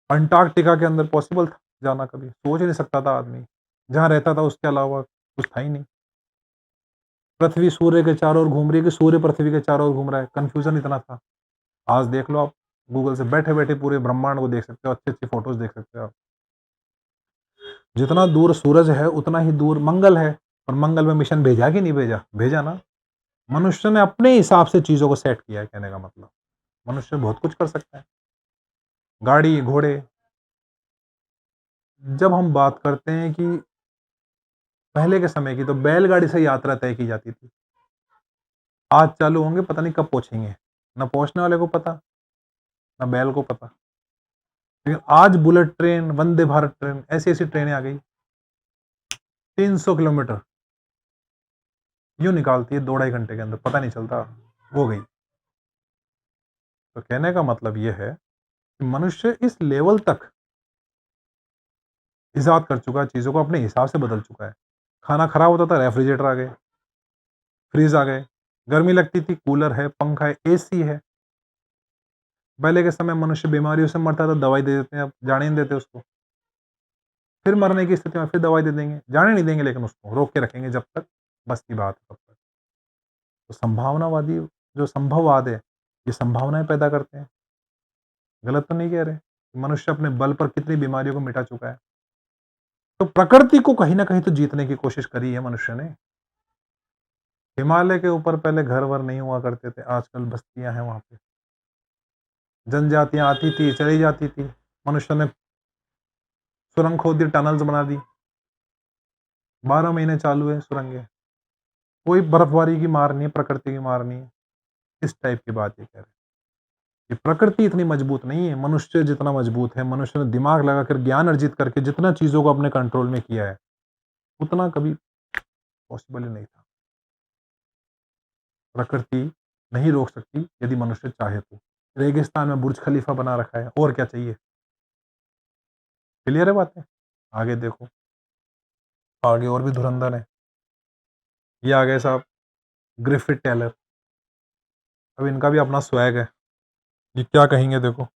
अंटार्कटिका के अंदर पॉसिबल था जाना? कभी सोच ही नहीं सकता था आदमी, जहां रहता था उसके अलावा कुछ था ही नहीं। पृथ्वी सूर्य के चारों ओर घूम रही है कि सूर्य पृथ्वी के चारों ओर घूम रहा है, कंफ्यूजन इतना था। आज देख लो आप, गूगल से बैठे बैठे पूरे ब्रह्मांड को देख सकते हो, अच्छी अच्छी फोटोज देख सकते हो आप। जितना दूर सूरज है उतना ही दूर मंगल है, और मंगल में मिशन भेजा कि नहीं भेजा? भेजा ना। मनुष्य ने अपने हिसाब से चीजों को सेट किया है, कहने का मतलब मनुष्य बहुत कुछ कर सकता है। गाड़ी घोड़े, जब हम बात करते हैं कि पहले के समय की, तो बैलगाड़ी से यात्रा तय की जाती थी। आज चालू होंगे, पता नहीं कब पहुंचेंगे, ना पहुंचने वाले को पता, ना बैल को पता। लेकिन आज bullet train, Vande Bharat train, ऐसी ऐसी ट्रेनें आ गई, 300 किलोमीटर यूं निकालती है 2-2.5 घंटे के अंदर, पता नहीं चलता, हो गई। तो कहने का मतलब यह है कि मनुष्य इस लेवल तक इजाद कर चुका है, चीजों को अपने हिसाब से बदल चुका है। खाना खराब होता था, रेफ्रिजरेटर आ गए, फ्रीज आ गए, गर्मी लगती थी, कूलर है, पंखा है, एसी है। पहले के समय मनुष्य बीमारियों से मरता था, दवाई दे देते हैं, अब जाने नहीं देते उसको। फिर मरने की स्थिति में फिर दवाई दे देंगे, जाने नहीं देंगे, लेकिन उसको रोक के रखेंगे जब तक बस की बात है तब तक। तो संभावनावादी, जो संभववाद है, ये संभावनाएं पैदा करते हैं। गलत तो नहीं कह रहे? मनुष्य अपने बल पर कितनी बीमारियों को मिटा चुका है। तो प्रकृति को कहीं ना कहीं तो जीतने की कोशिश करी है मनुष्य ने। हिमालय के ऊपर पहले घर वर नहीं हुआ करते थे, आजकल बस्तियां हैं वहां पे। जनजातियां आती थी, चली जाती थी, मनुष्य ने सुरंग खोद दी, टनल्स बना दी, 12 महीने चालू है सुरंगें। कोई बर्फबारी की मार नहीं है, प्रकृति की मार नहीं है। इस टाइप की बात ये कह रहे हैं कि प्रकृति इतनी मजबूत नहीं है, मनुष्य जितना मजबूत है, मनुष्य ने दिमाग लगाकर ज्ञान अर्जित करके जितना चीज़ों को अपने कंट्रोल में किया है, उतना कभी पॉसिबल ही नहीं था। प्रकृति नहीं रोक सकती यदि मनुष्य चाहे तो। रेगिस्तान में बुर्ज खलीफा बना रखा है, और क्या चाहिए? क्लियर है बातें? आगे देखो, आगे और भी धुरंधर है। ये आ गए साहब ग्रिफिथ टेलर। अब इनका भी अपना स्वैग है। ये क्या कहेंगे देखो,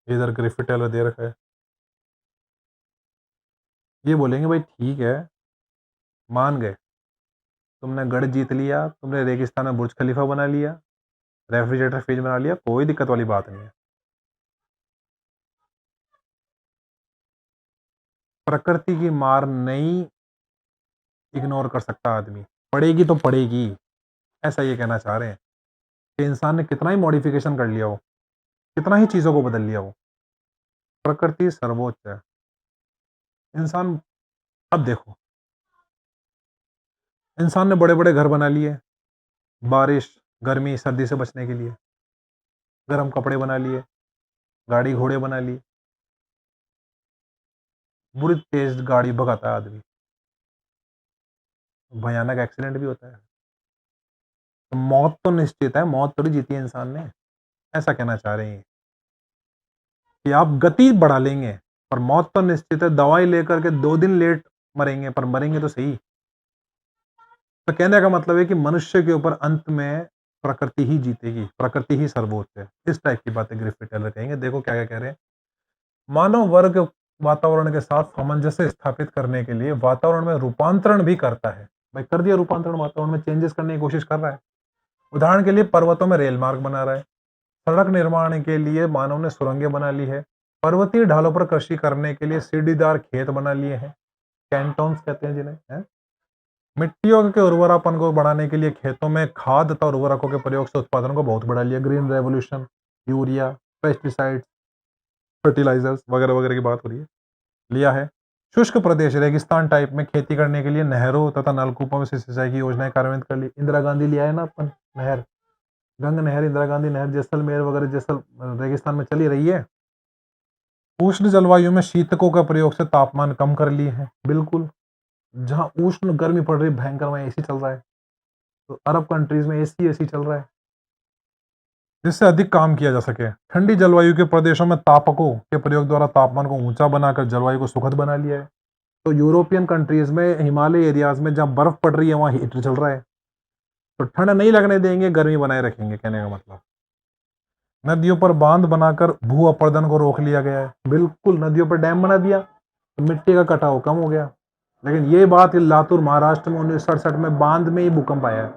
इधर ग्रिफिथ टेलर दे रखा है। ये बोलेंगे भाई ठीक है, मान गए, तुमने गढ़ जीत लिया, तुमने रेगिस्तान में बुर्ज खलीफा बना लिया, रेफ्रिजरेटर फ्रिज बना लिया, कोई दिक्कत वाली बात नहीं है। प्रकृति की मार नहीं इग्नोर कर सकता आदमी, पड़ेगी तो पड़ेगी, ऐसा ये कहना चाह रहे हैं कि इंसान ने कितना ही मॉडिफिकेशन कर लिया हो, कितना ही चीज़ों को बदल लिया हो, प्रकृति सर्वोच्च है। इंसान, अब देखो, इंसान ने बड़े-बड़े घर बना लिए, बारिश, गर्मी, सर्दी से बचने के लिए, गर्म कपड़े बना लिए, गाड़ी घोड़े बना लिए, बुरी तेज गाड़ी भगाता है आदमी, भयानक एक्सीडेंट भी होता है। तो मौत तो निश्चित है, मौत थोड़ी जीती है इंसान ने, ऐसा कहना चाह रहे हैं कि आप गति बढ़ा लेंगे, पर मौत तो निश्चित है, दवाई लेकर के 2 दिन लेट मरेंगे, पर मरेंगे तो सही। तो कहने का मतलब है कि मनुष्य के ऊपर अंत में प्रकृति ही जीतेगी, प्रकृति ही सर्वोच्च है। इस टाइप की बातें ग्रिफिथ टेलर कहेंगे। देखो क्या-क्या कह रहे हैं। मानव वर्ग वातावरण के साथ सामंजस्य स्थापित करने के लिए वातावरण में रूपांतरण भी करता है। भाई कर दिया रूपांतरण, वातावरण में चेंजेस करने की कोशिश कर रहा है। उदाहरण के लिए पर्वतों में रेल मार्ग बना रहा है। सड़क निर्माण के लिए मानव ने सुरंगें बना ली है। पर्वतीय ढालों पर कृषि करने के लिए सीढ़ीदार खेत बना लिए हैं, कैंटोन्स कहते हैं जिन्हें, हैं? मिट्टियों के उर्वरापन को बढ़ाने के लिए खेतों में खाद तथा उर्वरकों के प्रयोग से उत्पादन को बहुत बढ़ा लिया। Green revolution, urea, pesticides, fertilisers वगैरह वगैरह की बात हो रही है, लिया है। शुष्क प्रदेश रेगिस्तान टाइप में खेती करने के लिए नहरों तथा नलकूपों में से सिंचाई की योजनाएं कार्यान्वित कर ली। इंदिरा गांधी लिया है ना अपन नहर, गंग नहर, इंदिरा गांधी नहर, जैसलमेर वगैरह जैसल रेगिस्तान में चली रही है। उष्ण जलवायु में शीतकों का प्रयोग से तापमान कम कर लिए हैं, बिल्कुल। जहां उष्ण गर्मी पड़ रही भयंकर, वहां एसी चल रहा है। तो अरब कंट्रीज में एसी एसी चल रहा है, जिससे अधिक काम किया जा सके। ठंडी जलवायु के प्रदेशों में तापकों के प्रयोग द्वारा तापमान को ऊंचा बनाकर जलवायु को सुखद बना लिया है। तो यूरोपियन कंट्रीज में, हिमालय एरियाज में जहां बर्फ पड़ रही है, वहां हीटर चल रहा है। तो ठंड नहीं लगने देंगे, गर्मी बनाए रखेंगे, कहने का मतलब। नदियों पर बांध बनाकर भू अपरदन को रोक लिया गया है, बिल्कुल। नदियों पर डैम बना दिया तो मिट्टी का कटाव कम हो गया। लेकिन ये बात लातूर महाराष्ट्र में 1967 में बांध में ही भूकंप आया है,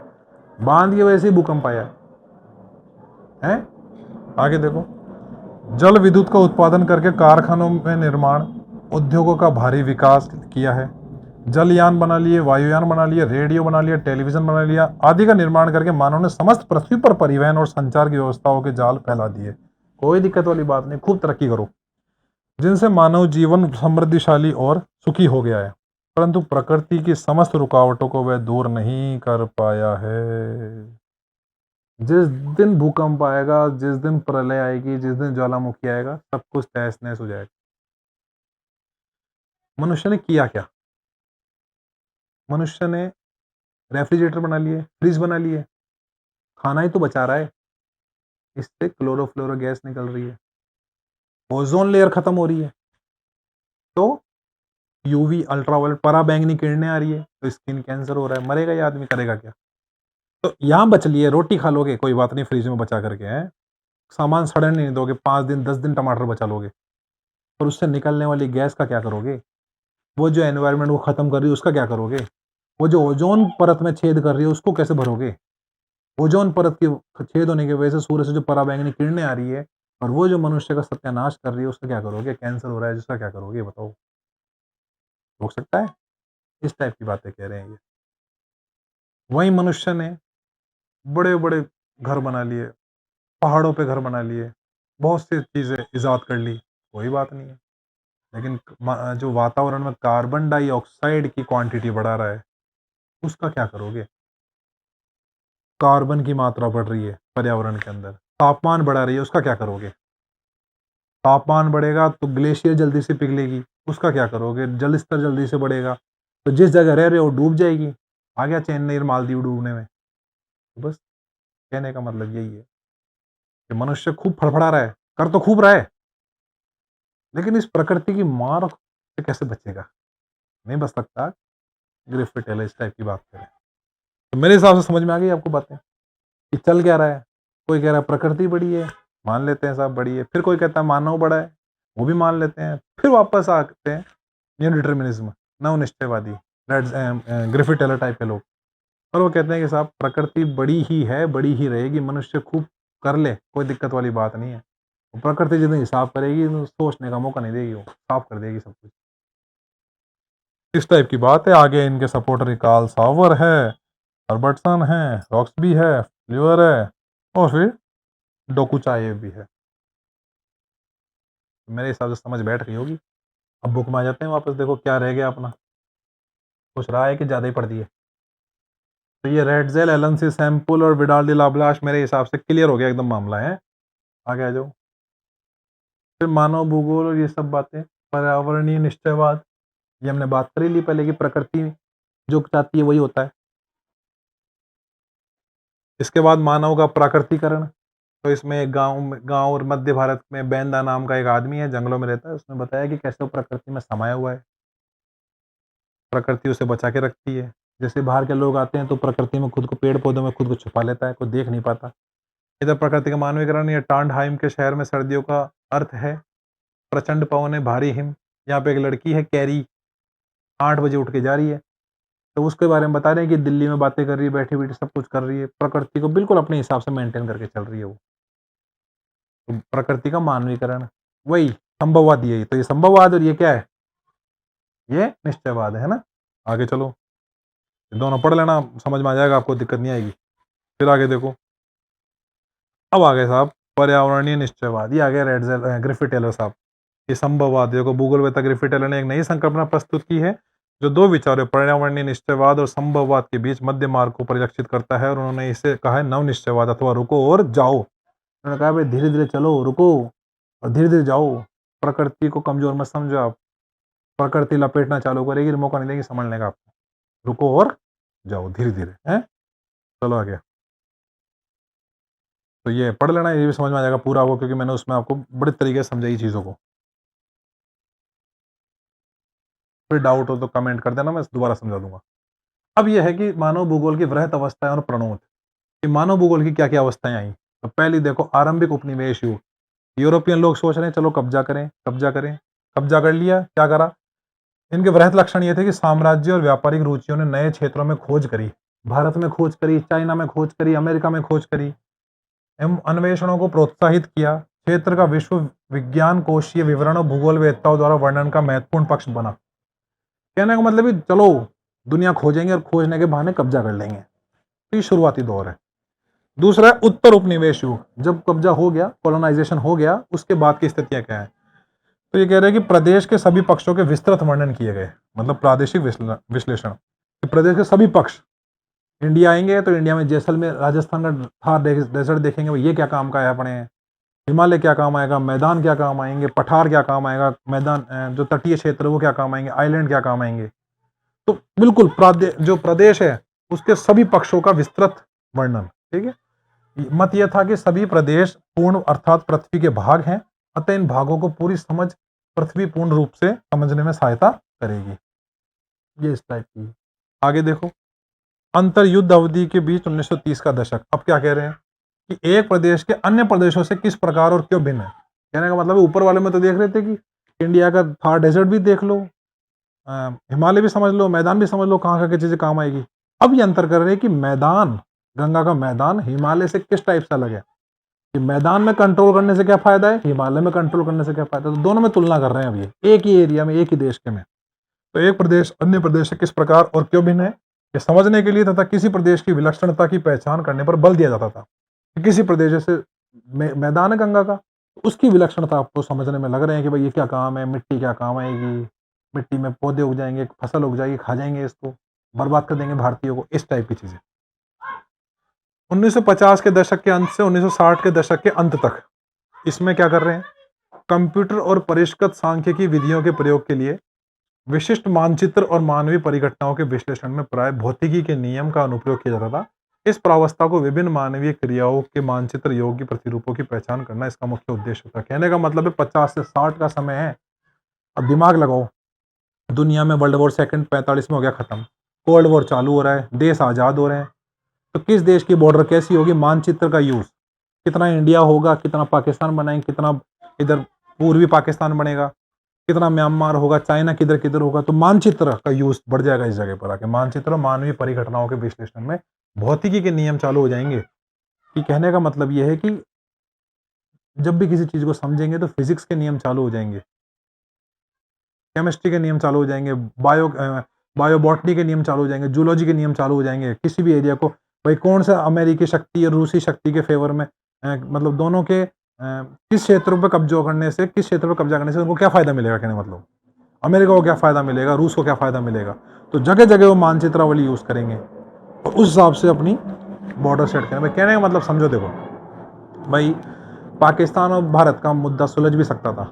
बांध की वजह से ही भूकंप आया है। आगे देखो, जल विद्युत का उत्पादन करके कारखानों में निर्माण उद्योगों का भारी विकास किया है। जलयान बना लिए, वायुयान बना लिए, रेडियो बना लिया, टेलीविजन बना लिया आदि का निर्माण करके मानव ने समस्त पृथ्वी पर परिवहन और संचार की व्यवस्थाओं के जाल फैला दिए। कोई दिक्कत वाली बात नहीं, खूब तरक्की करो, जिनसे मानव जीवन समृद्धिशाली और सुखी हो गया है। परंतु प्रकृति की समस्त रुकावटों को वह दूर नहीं कर पाया है। जिस दिन भूकंप आएगा, जिस दिन प्रलय आएगी, जिस दिन ज्वालामुखी आएगा, सब कुछ तहस नहस हो जाएगा। मनुष्य ने किया क्या? मनुष्य ने रेफ्रिजरेटर बना लिए, फ्रिज बना लिए, खाना ही तो बचा रहा है। इससे क्लोरोफ्लोरो गैस निकल रही है, ओजोन लेयर खत्म हो रही है, तो यूवी अल्ट्रावायलेट पराबैंगनी किरणें आ रही है, तो स्किन कैंसर हो रहा है। मरेगा ये आदमी, करेगा क्या? तो यहाँ बच लिए, रोटी खा लोगे कोई बात नहीं, फ्रिज में बचा करके है, सामान सड़ने नहीं दोगे, 5 दिन 10 दिन टमाटर बचा लोगे, और उससे निकलने वाली गैस का क्या करोगे? वो जो एनवायरनमेंट को खत्म कर रही है उसका क्या करोगे? वो जो ओजोन परत में छेद कर रही है उसको कैसे भरोगे? ओजोन परत के छेद होने की वजह से सूर्य से जो पराबैंगनी किरणें आ रही है, और वो जो मनुष्य का सत्यानाश कर रही है, उसका क्या करोगे? कैंसर हो रहा है जिसका क्या करोगे बताओ? रोक सकता है? इस टाइप की बातें कह रहे हैं ये। वहीं मनुष्य ने बड़े-बड़े घर बना लिए, पहाड़ों पे घर बना लिए, बहुत सी चीज़ें इजाद कर ली, कोई बात नहीं है। लेकिन जो वातावरण में कार्बन डाइऑक्साइड की क्वांटिटी बढ़ा रहा है, उसका क्या करोगे? कार्बन की मात्रा बढ़ रही है पर्यावरण के अंदर, तापमान बढ़ा रही है, उसका क्या करोगे? तापमान बढ़ेगा तो ग्लेशियर जल्दी से पिघलेगी, उसका क्या करोगे? जल स्तर जल्दी से बढ़ेगा, तो जिस जगह रह रहे हो डूब जाएगी। आ गया चेन्नई और मालदीव डूबने में। तो बस कहने का मतलब यही है कि मनुष्य खूब फड़फड़ा रहा है, कर तो खूब रहा है, लेकिन इस प्रकृति की मार से कैसे बचेगा? नहीं बच सकता। ग्रिफिथ टेलर इस टाइप की बात करें। तो मेरे हिसाब से समझ में आ गई आपको बातें कि चल क्या रहा है। कोई कह रहा है प्रकृति बड़ी है, मान लेते हैं साहब बड़ी है, फिर कोई कहता है मानव बड़ा है, वो भी मान लेते हैं, फिर वापस आते हैं न्यू डिटर्मिनिज्म, नव निश्चयवादी, ग्रिफिथ टेलर टाइप के लोग, और वो कहते हैं कि साहब प्रकृति बड़ी ही है, बड़ी ही रहेगी, मनुष्य खूब कर ले, कोई दिक्कत वाली बात नहीं है। प्रकृति जितनी हिसाब करेगी तो सोचने का मौका नहीं देगी, वो साफ कर देगी सब कुछ। इस टाइप की बात है। आगे इनके सपोर्टर कार्ल सावर है, हर्बर्टसन है, रॉक्सबी है, फ्लेवर है, और फिर डोकुचाएव भी है। मेरे हिसाब से समझ बैठ गई होगी। अब बुक में आ जाते हैं वापस, देखो क्या रह गया अपना। कुछ रहा है कि ज़्यादा ही पढ़ दिए? तो ये रेडजेल, एलन सी सैम्पल और विडाल डी लाब्लाश मेरे हिसाब से क्लियर हो गया एकदम मामला है। आगे आ जाओ। फिर मानव भूगोल और ये सब बातें, पर्यावरणीय निश्चयवाद, ये हमने बात कर ही ली पहले कि प्रकृति जो चाहती है वही होता है। इसके बाद मानव का प्राकृतिकरण, तो इसमें एक गाँव और मध्य भारत में बैंदा नाम का एक आदमी है, जंगलों में रहता है। उसने बताया कि कैसे वो प्रकृति में समाया हुआ है, प्रकृति उसे बचा के रखती है। जैसे बाहर के लोग आते हैं तो प्रकृति में खुद को, पेड़ पौधों में खुद को छुपा लेता है, कोई देख नहीं पाता। इधर प्रकृति का मानवीकरण, ये टांडहाइम के शहर में सर्दियों का अर्थ है प्रचंड पवन है, भारी हिम। यहाँ पे एक लड़की है कैरी, 8 बजे उठ के जा रही है, तो उसके बारे में बता रहे हैं कि दिल्ली में बातें कर रही है, बैठी बैठी सब कुछ कर रही है, प्रकृति को बिल्कुल अपने हिसाब से मेंटेन करके चल रही है वो। तो प्रकृति का मानवीकरण, वही संभववाद, यही तो, ये संभववाद और ये क्या है, ये निश्चयवाद है ना। आगे चलो, दोनों पढ़ लेना, समझ में आ जाएगा आपको, दिक्कत नहीं आएगी। फिर आगे देखो, अब आ गए साहब पर्यावरणीय निश्चयवाद, ये आ गए ग्रिफिथ टेलर साहब। ये संभववाद, देखो भूगोलवेत्ता ग्रिफिथ टेलर ने एक नई संकल्पना प्रस्तुत की है जो दो विचारों पर्यावरणीय निश्चयवाद और संभववाद के बीच मध्य मार्ग को परिलक्षित करता है, और उन्होंने इसे कहा है नव निश्चयवाद अथवा रुको और जाओ। उन्होंने कहा भाई धीरे धीरे चलो, रुको और धीरे धीरे जाओ, प्रकृति को कमजोर मत समझो आप, प्रकृति लपेटना चालू करेगी, मौका नहीं देगी समझने का आपको, रुको और जाओ धीरे धीरे है। चलो आगे, तो ये पढ़ लेना, ये भी समझ में आ जाएगा पूरा वो, क्योंकि मैंने उसमें आपको बड़े तरीके से समझाई चीज़ों को। फिर डाउट हो तो कमेंट कर देना, मैं दोबारा समझा दूंगा। अब यह है कि मानव भूगोल की वृहत अवस्थाएं और प्रणोद, कि मानव भूगोल की क्या क्या अवस्थाएं आई। तो पहली देखो, आरंभिक उपनिवेश युग। यूरोपियन लोग सोच रहे हैं चलो कब्जा करें, कब्जा करें, कब्जा कर लिया, क्या करा। इनके वृहत लक्षण ये थे कि साम्राज्य और व्यापारिक रुचियों ने नए क्षेत्रों में खोज करी, भारत में खोज करी, चाइना में खोज करी, अमेरिका में खोज करी, एवं अन्वेषणों को प्रोत्साहित किया। क्षेत्र का विश्व विज्ञान कोशीय विवरण और भूगोल वेत्ताओं द्वारा वर्णन का महत्वपूर्ण पक्ष बना। कहने का मतलब है चलो दुनिया खोजेंगे और खोजने के बहाने कब्जा कर लेंगे। तो ये शुरुआती दौर है। दूसरा है उत्तर उपनिवेश युग, जब कब्जा हो गया, कॉलोनाइजेशन हो गया, उसके बाद की स्थितियां क्या है। तो ये कह रहे हैं कि प्रदेश के सभी पक्षों के विस्तृत वर्णन किए गए, मतलब प्रादेशिक विश्लेषण, प्रदेश के सभी पक्ष। इंडिया आएंगे तो इंडिया में जैसलमेर, राजस्थान का थार डेजर्ट देखेंगे, ये क्या काम का है अपने, हिमालय क्या काम आएगा, मैदान क्या काम आएंगे, पठार क्या काम आएगा, मैदान जो तटीय क्षेत्र वो क्या काम आएंगे, आइलैंड क्या काम आएंगे। तो बिल्कुल जो प्रदेश है उसके सभी पक्षों का विस्तृत वर्णन। ठीक है, मत यह था कि सभी प्रदेश पूर्ण अर्थात पृथ्वी के भाग हैं, अतः इन भागों को पूरी समझ पृथ्वी पूर्ण रूप से समझने में सहायता करेगी। ये इस टाइप की। आगे देखो, अंतर युद्ध अवधि के बीच 1930 का दशक। अब क्या कह रहे हैं कि एक प्रदेश के अन्य प्रदेशों से किस प्रकार और क्यों भिन्न है। कहने का मतलब ऊपर वाले में तो देख रहे थे कि इंडिया का थार डेजर्ट भी देख लो, हिमालय भी समझ लो, मैदान भी समझ लो, कहाँ क्या चीजें काम आएगी। अब ये अंतर कर रहे हैं कि मैदान, गंगा का मैदान हिमालय से किस टाइप से अलग है, कि मैदान में कंट्रोल करने से क्या फायदा है, हिमालय में कंट्रोल करने से क्या फायदा है। तो दोनों में तुलना कर रहे हैं अभी एक ही एरिया में, एक ही देश के में। तो एक प्रदेश अन्य प्रदेश से किस प्रकार और क्यों भिन्न है, ये समझने के लिए तथा किसी प्रदेश की विलक्षणता की पहचान करने पर बल दिया जाता था। कि किसी प्रदेश से मैदान है गंगा का, उसकी विलक्षणता आपको समझने में लग रहे हैं कि भाई ये क्या काम है, मिट्टी क्या काम आएगी, मिट्टी में पौधे उग जाएंगे, फसल उग जाएगी, खा जाएंगे इसको, बर्बाद कर देंगे भारतीयों को, इस टाइप की चीजें। 1950 के दशक के अंत से 1960 के दशक के अंत तक इसमें क्या कर रहे हैं, कंप्यूटर और परिष्कृत सांख्यिकी विधियों के प्रयोग के लिए विशिष्ट मानचित्र और मानवीय परिघटनाओं के विश्लेषण में प्राय भौतिकी के नियम का अनुप्रयोग किया जाता था। इस प्रावस्था को विभिन्न मानवीय क्रियाओं के मानचित्र योग्य प्रतिरूपों की पहचान करना इसका मुख्य उद्देश्य था। कहने का मतलब है 50 से 60 का समय है। अब दिमाग लगाओ, दुनिया में वर्ल्ड वॉर सेकंड 45 में हो गया खत्म, कोल्ड वॉर चालू हो रहा है, देश आज़ाद हो रहे हैं, तो किस देश की बॉर्डर कैसी होगी, मानचित्र का यूज कितना इंडिया होगा, कितना पाकिस्तान बनाएंगे, कितना इधर पूर्वी पाकिस्तान बनेगा, कितना म्यांमार होगा, चाइना किधर किधर होगा, तो मानचित्र का यूज बढ़ जाएगा इस जगह पर आके। मानचित्र मानवीय परिघटनाओं के विश्लेषण में भौतिकी के नियम चालू हो जाएंगे। कि कहने का मतलब यह है कि जब भी किसी चीज को समझेंगे तो फिजिक्स के नियम चालू हो जाएंगे, केमिस्ट्री के नियम चालू हो जाएंगे, बायोबॉटनी के नियम चालू हो जाएंगे, जूलॉजी के नियम चालू हो जाएंगे। किसी भी एरिया को भाई कौन सा अमेरिकी शक्ति और रूसी शक्ति के फेवर में, मतलब दोनों के किस क्षेत्रों पर कब्जा करने से, किस क्षेत्र पर कब्जा करने से उनको क्या फायदा मिलेगा, कहने मतलब अमेरिका को क्या फायदा मिलेगा, रूस को क्या फायदा मिलेगा। तो जगह जगह वो मानचित्रावली यूज करेंगे और उस हिसाब से अपनी बॉर्डर सेट करेंगे। भाई कहने का मतलब समझो, देखो भाई पाकिस्तान और भारत का मुद्दा सुलझ भी सकता था,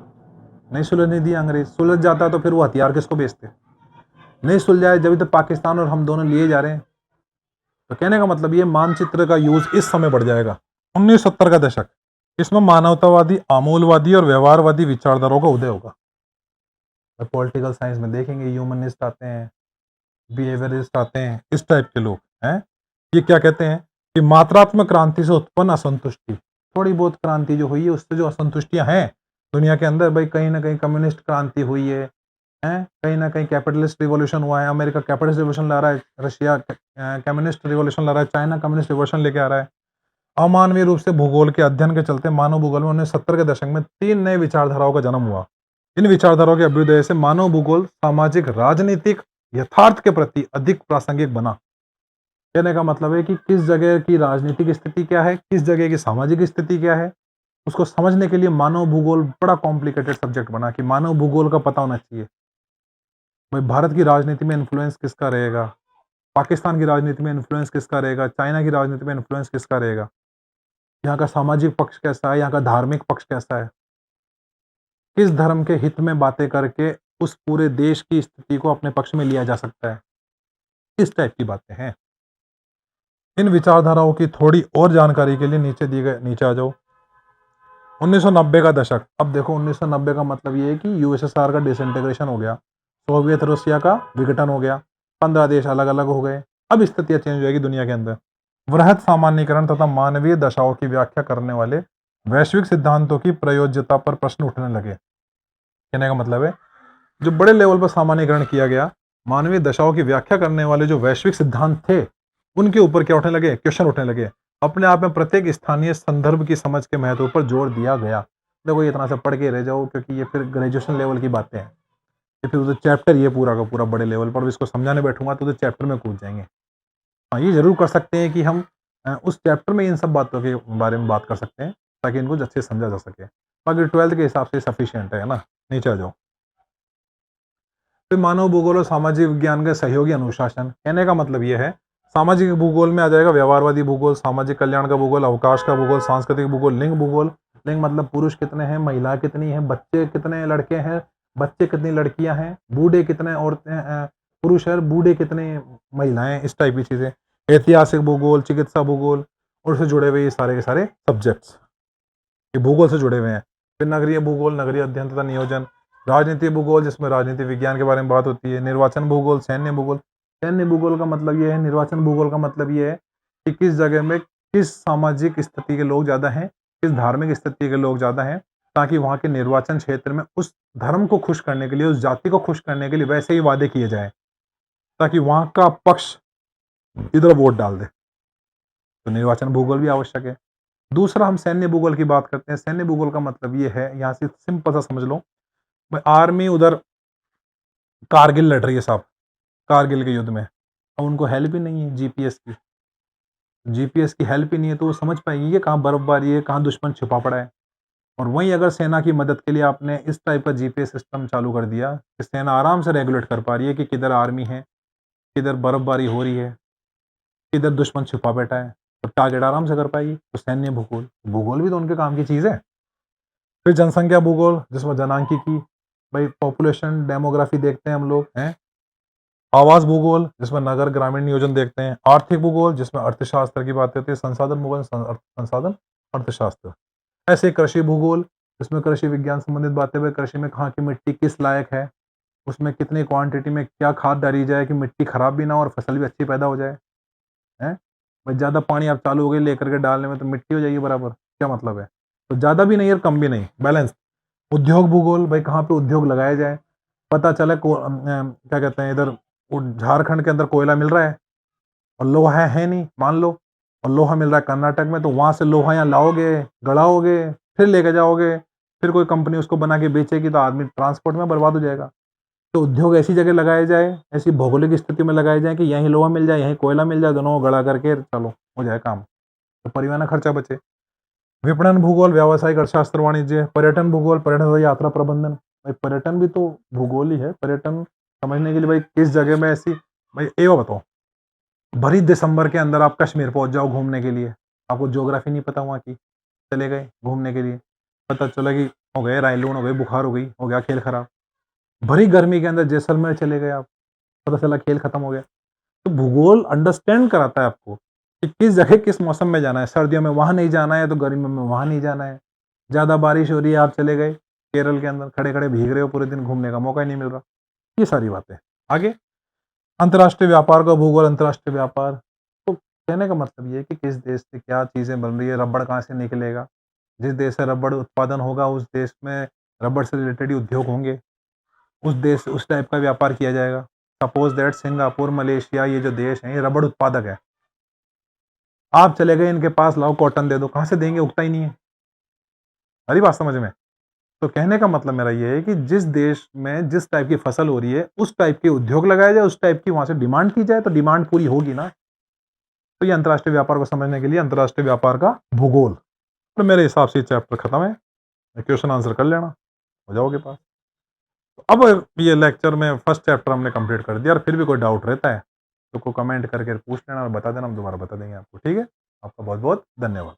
नहीं सुलझने दिया अंग्रेज। सुलझ जाता तो फिर वो हथियार किसको बेचते, नहीं सुलझाए जब तक पाकिस्तान और हम दोनों लिए जा रहे हैं। तो कहने का मतलब ये मानचित्र का यूज इस समय बढ़ जाएगा। 1970 का दशक, इसमें मानवतावादी, आमूलवादी और व्यवहारवादी विचारधाराओं का उदय होगा। पॉलिटिकल साइंस में देखेंगे ह्यूमनिस्ट आते हैं, बिहेवियरिस्ट आते हैं, इस टाइप के लोग हैं। ये क्या कहते हैं कि मात्रात्मक क्रांति से उत्पन्न असंतुष्टि, थोड़ी बहुत क्रांति जो हुई है उससे जो असंतुष्टियां हैं दुनिया के अंदर, भाई कहीं ना कहीं कम्युनिस्ट क्रांति हुई है, कहीं ना कहीं कैपिटलिस्ट रिवॉल्यूशन हुआ है, अमेरिका कैपिटलिस्ट रिवॉल्यूशन ला रहा है, रशिया कम्युनिस्ट रिवॉल्यूशन ला रहा है, चाइना कम्युनिस्ट रिवॉल्यूशन लेके आ रहा है। अमानवीय रूप से भूगोल के अध्ययन के चलते मानव भूगोल में 1970 के दशक में 3 नए विचारधाराओं का जन्म हुआ। इन विचारधाराओं के अभ्युदय से मानव भूगोल सामाजिक राजनीतिक यथार्थ के प्रति अधिक प्रासंगिक बना। कहने का मतलब है कि किस जगह की राजनीतिक स्थिति क्या है, किस जगह की सामाजिक स्थिति क्या है, उसको समझने के लिए मानव भूगोल बड़ा कॉम्प्लिकेटेड सब्जेक्ट बना कि मानव भूगोल का पता होना चाहिए। भाई भारत की राजनीति में इन्फ्लुएंस किसका रहेगा, पाकिस्तान की राजनीति में इन्फ्लुएंस किसका रहेगा, चाइना की राजनीति में इन्फ्लुएंस किसका रहेगा, यहाँ का सामाजिक पक्ष कैसा है, यहाँ का धार्मिक पक्ष कैसा है, किस धर्म के हित में बातें करके उस पूरे देश की स्थिति को अपने पक्ष में लिया जा सकता है, इस टाइप की बातें हैं। इन विचारधाराओं की थोड़ी और जानकारी के लिए नीचे आ जाओ। 1990 का दशक, अब देखो 1990 का मतलब ये है कि यूएसएसआर का डिसइंटीग्रेशन हो गया, सोवियत रशिया का विघटन हो गया, 15 देश अलग अलग हो गए। अब स्थितियां चेंज हो जाएगी दुनिया के अंदर। वृहद सामान्यीकरण तथा मानवीय दशाओं की व्याख्या करने वाले वैश्विक सिद्धांतों की प्रयोज्यता पर प्रश्न उठने लगे। कहने का मतलब है जो बड़े लेवल पर सामान्यीकरण किया गया, मानवीय दशाओं की व्याख्या करने वाले जो वैश्विक सिद्धांत थे उनके ऊपर क्या उठने लगे, क्वेश्चन उठने लगे। अपने आप में प्रत्येक स्थानीय संदर्भ की समझ के महत्व पर जोर दिया गया। देखो ये इतना सा पढ़ के रह जाओ क्योंकि ये फिर ग्रेजुएशन लेवल की बातें हैं, ये फिर उधर चैप्टर ये पूरा का पूरा बड़े लेवल पर इसको समझाने बैठूंगा तो उधर चैप्टर में कूद जाएंगे। हाँ ये जरूर कर सकते हैं कि हम उस चैप्टर में इन सब बातों के बारे में बात कर सकते हैं ताकि इनको अच्छे से समझा जा सके। बाकी 12th के हिसाब से सफिशियंट है ना। नीचे आ जाओ। फिर मानव भूगोल और सामाजिक विज्ञान के सहयोगी अनुशासन। कहने का मतलब यह है सामाजिक भूगोल में आ जाएगा व्यवहारवादी भूगोल, सामाजिक कल्याण का भूगोल, अवकाश का भूगोल, सांस्कृतिक भूगोल, लिंग भूगोल। लिंग मतलब पुरुष कितने हैं, महिला कितनी है, बच्चे कितने लड़के हैं, बच्चे कितनी लड़कियां हैं, बूढ़े कितने औरतें पुरुष है, बूढ़े कितने महिलाएं, इस टाइप की चीजें। ऐतिहासिक भूगोल, चिकित्सा भूगोल और उससे जुड़े हुए ये सारे के सारे सब्जेक्ट्स ये भूगोल से जुड़े हुए हैं। फिर नगरीय भूगोल, नगरीय अध्ययन तथा नियोजन। राजनीति भूगोल जिसमें राजनीति विज्ञान के बारे में बात होती है। निर्वाचन भूगोल, सैन्य भूगोल। सैन्य भूगोल का मतलब ये है, निर्वाचन भूगोल का मतलब ये है कि किस जगह में किस सामाजिक स्थिति के लोग ज़्यादा हैं, किस धार्मिक स्थिति के लोग ज़्यादा हैं, ताकि वहाँ के निर्वाचन क्षेत्र में उस धर्म को खुश करने के लिए, उस जाति को खुश करने के लिए वैसे ही वादे किए जाएं ताकि वहाँ का पक्ष इधर वोट डाल दे। तो निर्वाचन भूगोल भी आवश्यक है। दूसरा हम सैन्य भूगोल की बात करते हैं। सैन्य भूगोल का मतलब ये है, यहाँ से सिंपल सा समझ लो, आर्मी उधर कारगिल लड़ रही है साहब, कारगिल के युद्ध में, अब उनको हेल्प ही नहीं है जीपीएस की, जीपीएस की हेल्प ही नहीं है तो वो समझ पाएगी कि कहाँ बर्फबारी है, कहाँ दुश्मन छुपा पड़ा है। और वहीं अगर सेना की मदद के लिए आपने इस टाइप का जीपीएस सिस्टम चालू कर दिया कि सेना आराम से रेगुलेट कर पा रही है कि किधर आर्मी है, किधर बर्फबारी हो रही है, किधर दुश्मन छुपा बैठा है, तो टारगेट आराम से कर पाएगी। तो सैन्य भूगोल, भूगोल भी तो उनके काम की चीज़ है। फिर जनसंख्या भूगोल जिसमें जनांकीकी, भाई पॉपुलेशन डेमोग्राफी देखते हैं हम लोग हैं। आवास भूगोल जिसमें नगर ग्रामीण नियोजन देखते हैं। आर्थिक भूगोल जिसमें अर्थशास्त्र की बात होती है। संसाधन भूगोल संसाधन अर्थशास्त्र। ऐसे कृषि भूगोल जिसमें कृषि विज्ञान संबंधित बातें हुए, कृषि में कहाँ की मिट्टी किस लायक है, उसमें कितनी क्वांटिटी में क्या खाद डाली जाए कि मिट्टी खराब भी ना हो और फसल भी अच्छी पैदा हो जाए, हैं? भाई ज़्यादा पानी आप चालू हो गए लेकर के डालने में तो मिट्टी हो जाएगी बराबर, क्या मतलब है? तो ज़्यादा भी नहीं और कम भी नहीं, बैलेंस। उद्योग भूगोल, भाई कहाँ पे उद्योग लगाए जाए, पता चला क्या कहते हैं इधर झारखंड के अंदर कोयला मिल रहा है और लोहा है नहीं मान लो, और लोहा मिल रहा है कर्नाटक में, तो वहां से लोहा यहाँ लाओगे, गड़ाओगे, फिर लेके जाओगे, फिर कोई कंपनी उसको बना के बेचेगी तो आदमी ट्रांसपोर्ट में बर्बाद हो जाएगा। तो उद्योग ऐसी जगह लगाए जाए, ऐसी भौगोलिक स्थिति में लगाए जाए कि यहीं लोहा मिल जाए, यहीं कोयला मिल जाए, दोनों को गड़ा करके चलो हो जाए काम, तो परिवहन खर्चा बचे। विपणन भूगोल व्यावसायिक अर्थशास्त्र वाणिज्य। पर्यटन भूगोल पर्यटन और यात्रा प्रबंधन, भाई पर्यटन भी तो भूगोल ही है। पर्यटन समझने के लिए भाई किस जगह में ऐसी, भाई ये बताओ, भरी दिसंबर के अंदर आप कश्मीर पहुंच जाओ घूमने के लिए, आपको ज्योग्राफी नहीं पता वहाँ की, चले गए घूमने के लिए, पता चला कि हो गए रायलून, हो गई बुखार, हो गई, हो गया खेल खराब। भरी गर्मी के अंदर जैसलमेर चले गए आप, पता चला खेल खत्म हो गया। तो भूगोल अंडरस्टैंड कराता है आपको कि किस जगह किस मौसम में जाना है। सर्दियों में वहाँ नहीं जाना है तो गर्मियों में वहाँ नहीं जाना है। ज़्यादा बारिश हो रही है, आप चले गए केरल के अंदर, खड़े खड़े भीग रहे हो पूरे दिन, घूमने का मौका ही नहीं मिल रहा। ये सारी बातें आगे। अंतर्राष्ट्रीय व्यापार का भूगोल। अंतर्राष्ट्रीय व्यापार तो कहने का मतलब ये है कि किस देश से क्या चीज़ें बन रही है, रबड़ कहाँ से निकलेगा, जिस देश से रबड़ उत्पादन होगा उस देश में रबड़ से रिलेटेड उद्योग होंगे, उस देश उस टाइप का व्यापार किया जाएगा। सपोज दैट सिंगापुर, मलेशिया, ये जो देश हैं ये रबड़ उत्पादक है, आप चले गए इनके पास, लाओ कॉटन दे दो, कहाँ से देंगे, उगता ही नहीं है। सारी बात समझ में। तो कहने का मतलब मेरा ये है कि जिस देश में जिस टाइप की फसल हो रही है उस टाइप के उद्योग लगाया जाए, उस टाइप की वहां से डिमांड की जाए, तो डिमांड पूरी होगी ना। तो ये अंतर्राष्ट्रीय व्यापार को समझने के लिए अंतर्राष्ट्रीय व्यापार का भूगोल। तो मेरे हिसाब से चैप्टर खत्म है, क्वेश्चन आंसर कर लेना, हो जाओगे पास। तो अब ये लेक्चर में फर्स्ट चैप्टर हमने कंप्लीट कर दिया, और फिर भी कोई डाउट रहता है तो को कमेंट करके पूछ लेना और बता देना, हम दोबारा बता देंगे आपको। ठीक है, आपका बहुत बहुत धन्यवाद।